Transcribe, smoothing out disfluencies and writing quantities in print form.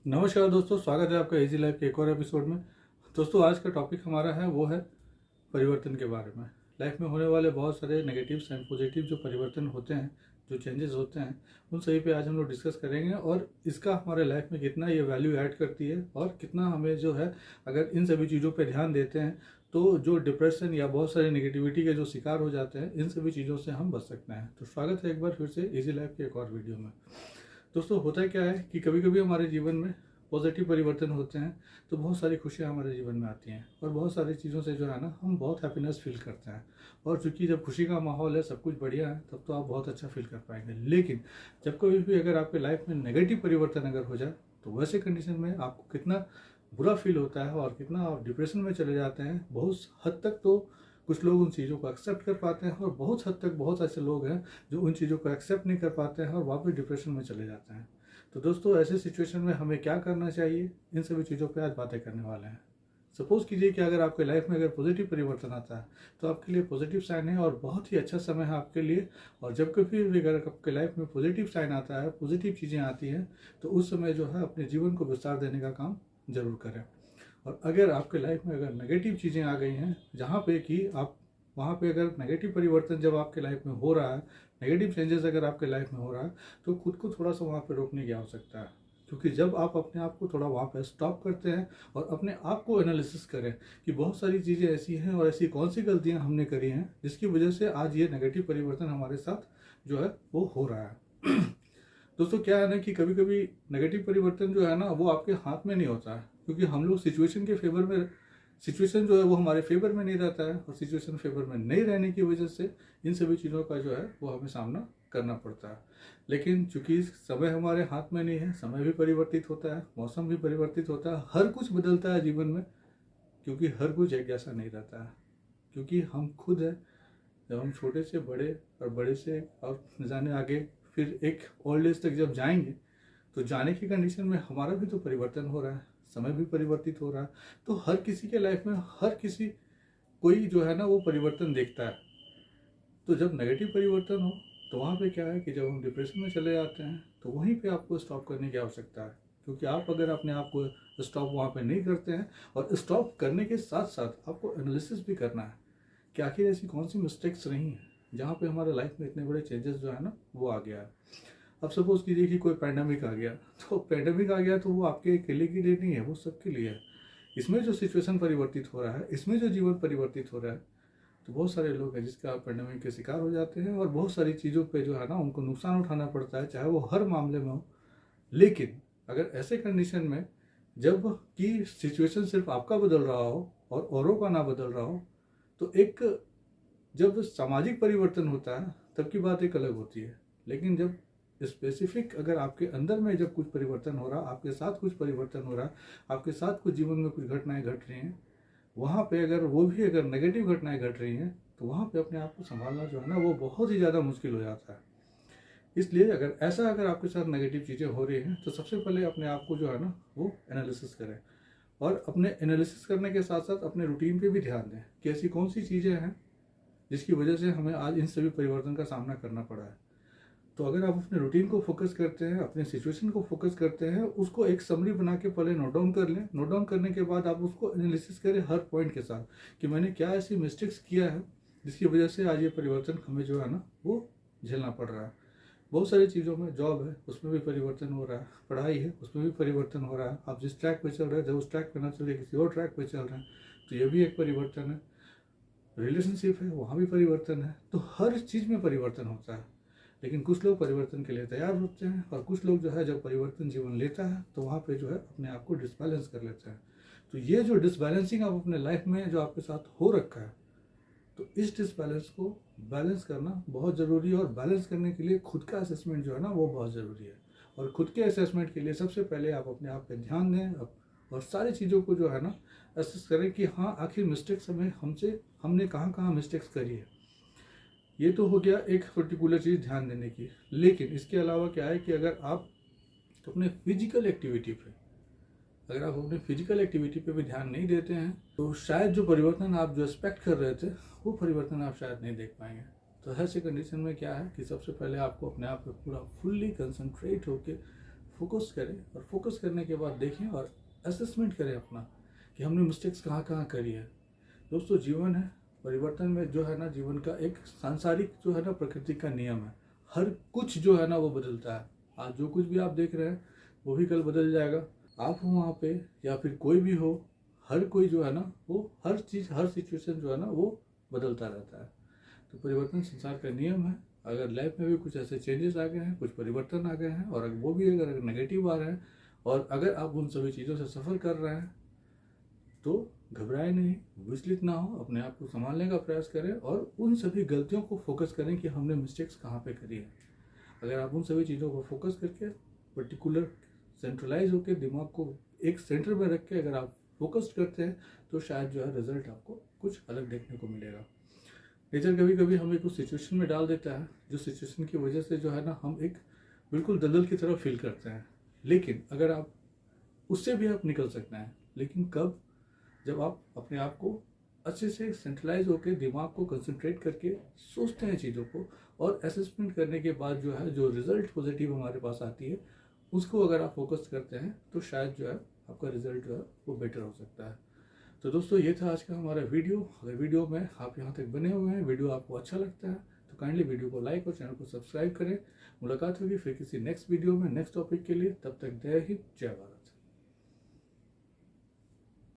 नमस्कार दोस्तों, स्वागत है आपका इजी लाइफ के एक और एपिसोड में। दोस्तों, आज का टॉपिक हमारा है वो है परिवर्तन के बारे में। लाइफ में होने वाले बहुत सारे नेगेटिव्स एंड पॉजिटिव जो परिवर्तन होते हैं, जो चेंजेस होते हैं, उन सभी पे आज हम लोग डिस्कस करेंगे और इसका हमारे लाइफ में कितना ये वैल्यू ऐड करती है और कितना हमें जो है, अगर इन सभी चीज़ों पे ध्यान देते हैं तो जो डिप्रेशन या बहुत सारी नेगेटिविटी के जो शिकार हो जाते हैं, इन सभी चीज़ों से हम बच सकते हैं। तो स्वागत है एक बार फिर से इजी लाइफ के एक और वीडियो में। दोस्तों, होता क्या है कि कभी कभी हमारे जीवन में पॉजिटिव परिवर्तन होते हैं तो बहुत सारी खुशियाँ हमारे जीवन में आती हैं और बहुत सारी चीज़ों से जो है ना, हम बहुत हैप्पीनेस फील करते हैं। और चूंकि जब खुशी का माहौल है, सब कुछ बढ़िया है, तब तो आप बहुत अच्छा फील कर पाएंगे। लेकिन जब कभी भी अगर आपके लाइफ में नेगेटिव परिवर्तन अगर हो जाए तो वैसे कंडीशन में आपको कितना बुरा फील होता है और कितना आप डिप्रेशन में चले जाते हैं। बहुत हद तक तो कुछ लोग उन चीज़ों को एक्सेप्ट कर पाते हैं और बहुत हद तक बहुत ऐसे लोग हैं जो उन चीज़ों को एक्सेप्ट नहीं कर पाते हैं और वापस डिप्रेशन में चले जाते हैं। तो दोस्तों, ऐसे सिचुएशन में हमें क्या करना चाहिए, इन सभी चीज़ों पे आज बातें करने वाले हैं। सपोज कीजिए कि अगर आपके लाइफ में अगर पॉजिटिव परिवर्तन आता है तो आपके लिए पॉजिटिव साइन है और बहुत ही अच्छा समय है आपके लिए। और जब कभी भी अगर आपके लाइफ में पॉजिटिव साइन आता है, पॉजिटिव चीज़ें आती हैं, तो उस समय जो है अपने जीवन को विस्तार देने का काम जरूर करें। और अगर आपके लाइफ में अगर नेगेटिव चीज़ें आ गई हैं, जहाँ पे कि आप वहाँ पे अगर नेगेटिव परिवर्तन जब आपके लाइफ में हो रहा है, नेगेटिव चेंजेस अगर आपके लाइफ में हो रहा है, तो खुद को थोड़ा सा वहाँ पे रोकने की आवश्यकता है। क्योंकि जब आप अपने आप को थोड़ा वहाँ पे स्टॉप करते हैं और अपने आप को एनालिसिस करें कि बहुत सारी चीज़ें ऐसी हैं और ऐसी कौन सी गलतियाँ हमने करी हैं जिसकी वजह से आज ये नेगेटिव परिवर्तन हमारे साथ जो है वो हो रहा है। दोस्तों, क्या है ना कि कभी कभी नेगेटिव परिवर्तन जो है ना, वो आपके हाथ में नहीं होता है, क्योंकि हम लोग सिचुएशन के फेवर में, सिचुएशन जो है वो हमारे फेवर में नहीं रहता है और सिचुएशन फेवर में नहीं रहने की वजह से इन सभी चीज़ों का जो है वो हमें सामना करना पड़ता है। लेकिन चूंकि समय हमारे हाथ में नहीं है, समय भी परिवर्तित होता है, मौसम भी परिवर्तित होता है, हर कुछ बदलता है जीवन में, क्योंकि हर कुछ एक जैसा नहीं रहता है। क्योंकि हम खुद है, जब हम छोटे से बड़े और बड़े से और न जाने आगे फिर एक ओल्ड एज तक जब जाएंगे, तो जाने की कंडीशन में हमारा भी तो परिवर्तन हो रहा है, समय भी परिवर्तित हो रहा है। तो हर किसी के लाइफ में हर किसी कोई जो है ना वो परिवर्तन देखता है। तो जब नेगेटिव परिवर्तन हो तो वहाँ पे क्या है कि जब हम डिप्रेशन में चले जाते हैं तो वहीं पे आपको स्टॉप करने की आवश्यकता है। क्योंकि आप अगर अपने आप को स्टॉप वहाँ पे नहीं करते हैं, और स्टॉप करने के साथ साथ आपको एनालिसिस भी करना है कि आखिर ऐसी कौन सी मिस्टेक्स रही हैं जहाँ पे हमारे लाइफ में इतने बड़े चेंजेस जो है ना वो आ गया है। अब सपोज कीजिए कि कोई पैंडेमिक आ गया, तो पैंडेमिक आ गया तो वो आपके अकेले के लिए नहीं है, वो सबके लिए है। इसमें जो सिचुएशन परिवर्तित हो रहा है, इसमें जो जीवन परिवर्तित हो रहा है, तो बहुत सारे लोग हैं जिसका पैंडेमिक के शिकार हो जाते हैं और बहुत सारी चीज़ों पे जो है ना उनको नुकसान उठाना पड़ता है, चाहे वो हर मामले में हो। लेकिन अगर ऐसे कंडीशन में जब कि सिचुएशन सिर्फ आपका बदल रहा हो और औरों का ना बदल रहा हो, तो एक जब सामाजिक परिवर्तन होता है तब की बात एक अलग होती है। लेकिन जब स्पेसिफिक अगर आपके अंदर में जब कुछ परिवर्तन हो रहा, आपके साथ कुछ परिवर्तन हो रहा, आपके साथ कुछ जीवन में कुछ घटनाएं घट रही हैं, वहाँ पे अगर वो भी अगर नेगेटिव घटनाएं घट रही हैं, तो वहाँ पे अपने आप को संभालना जो है ना वो बहुत ही ज़्यादा मुश्किल हो जाता है। इसलिए अगर आपके साथ नेगेटिव चीज़ें हो रही हैं, तो सबसे पहले अपने आप को जो है ना वो एनालिसिस करें। और अपने एनालिसिस करने के साथ साथ अपने रूटीन पे भी ध्यान दें कि ऐसी कौन सी चीज़ें हैं जिसकी वजह से हमें आज इन सभी परिवर्तन का सामना करना पड़ा है। तो अगर आप अपने रूटीन को फोकस करते हैं, अपने सिचुएशन को फोकस करते हैं, उसको एक समरी बना के पहले नोट डाउन कर लें। नोट डाउन करने के बाद आप उसको एनालिसिस करें हर पॉइंट के साथ कि मैंने क्या ऐसी मिस्टेक्स किया है जिसकी वजह से आज ये परिवर्तन हमें जो है ना वो झेलना पड़ रहा है। बहुत सारी चीज़ों में, जॉब है उसमें भी परिवर्तन हो रहा है, पढ़ाई है उसमें भी परिवर्तन हो रहा है, आप जिस ट्रैक पे चल रहे हैं जब उस ट्रैक पे ना चल रहे किसी और ट्रैक पे चल रहे हैं, तो ये भी एक परिवर्तन है। रिलेशनशिप है, वहाँ भी परिवर्तन है। तो हर चीज़ में परिवर्तन होता है। लेकिन कुछ लोग परिवर्तन के लिए तैयार होते हैं और कुछ लोग जो है जब परिवर्तन जीवन लेता है तो वहाँ पे जो है अपने आप को डिसबैलेंस कर लेते हैं। तो ये जो डिसबैलेंसिंग आप अपने लाइफ में जो आपके साथ हो रखा है, तो इस डिसबैलेंस को बैलेंस करना बहुत ज़रूरी है। और बैलेंस करने के लिए खुद का असेसमेंट जो है ना वो बहुत ज़रूरी है। और खुद के असेसमेंट के लिए सबसे पहले आप अपने आप पे ध्यान दें और सारी चीज़ों को जो है ना असेस करें कि हाँ, आखिर मिस्टेक्स हमने कहाँ कहाँ मिस्टेक्स करी है। ये तो हो गया एक पर्टिकुलर चीज़ ध्यान देने की। लेकिन इसके अलावा क्या है कि अगर आप अपने फिजिकल एक्टिविटी पे अगर आप अपने फिजिकल एक्टिविटी पे भी ध्यान नहीं देते हैं, तो शायद जो परिवर्तन आप जो एक्सपेक्ट कर रहे थे वो परिवर्तन आप शायद नहीं देख पाएंगे। तो ऐसे कंडीशन में क्या है कि सबसे पहले आपको अपने आप पे पूरा फुल्ली कंसंट्रेट होके फोकस करें और फोकस करने के बाद देखें और असेसमेंट करें अपना कि हमने मिस्टेक्स कहाँ कहाँ करी है। दोस्तों जीवन है, परिवर्तन में जो है ना जीवन का एक सांसारिक जो है ना प्रकृति का नियम है। हर कुछ जो है ना वो बदलता है। आज जो कुछ भी आप देख रहे हैं वो भी कल बदल जाएगा। आप हो वहाँ पे या फिर कोई भी हो, हर कोई जो है ना वो हर चीज़ हर सिचुएशन जो है ना वो बदलता रहता है। तो परिवर्तन संसार का नियम है। अगर लाइफ में भी कुछ ऐसे चेंजेस आ गए हैं, कुछ परिवर्तन आ गए हैं और अगर वो भी अगर नेगेटिव आ रहे हैं और अगर आप उन सभी चीज़ों से सफ़र कर रहे हैं तो घबराए नहीं, विचलित ना हो, अपने आप को संभालने का प्रयास करें और उन सभी गलतियों को फोकस करें कि हमने मिस्टेक्स कहाँ पे करी है। अगर आप उन सभी चीज़ों को फोकस करके पर्टिकुलर सेंट्रलाइज होकर दिमाग को एक सेंटर में रख के अगर आप फोकस्ड करते हैं तो शायद जो है रिजल्ट आपको कुछ अलग देखने को मिलेगा। नेचर कभी कभी हमें कुछ सिचुएशन में डाल देता है जो सिचुएशन की वजह से जो है ना हम एक बिल्कुल दलदल की तरह फील करते हैं, लेकिन अगर आप उससे भी आप निकल सकते हैं। लेकिन कब? जब आप अपने आप को अच्छे से सेंट्रलाइज होकर दिमाग को कंसंट्रेट करके सोचते हैं चीज़ों को और असेसमेंट करने के बाद जो है जो रिज़ल्ट पॉजिटिव हमारे पास आती है उसको अगर आप फोकस करते हैं तो शायद जो है आपका रिज़ल्ट जो है वो बेटर हो सकता है। तो दोस्तों ये था आज का हमारा वीडियो। अगर वीडियो में आप यहाँ तक बने हुए हैं, वीडियो आपको अच्छा लगता है तो काइंडली वीडियो को लाइक और चैनल को सब्सक्राइब करें। मुलाकात होगी फिर किसी नेक्स्ट वीडियो में नेक्स्ट टॉपिक के लिए। तब तक जय हिंद, जय भारत।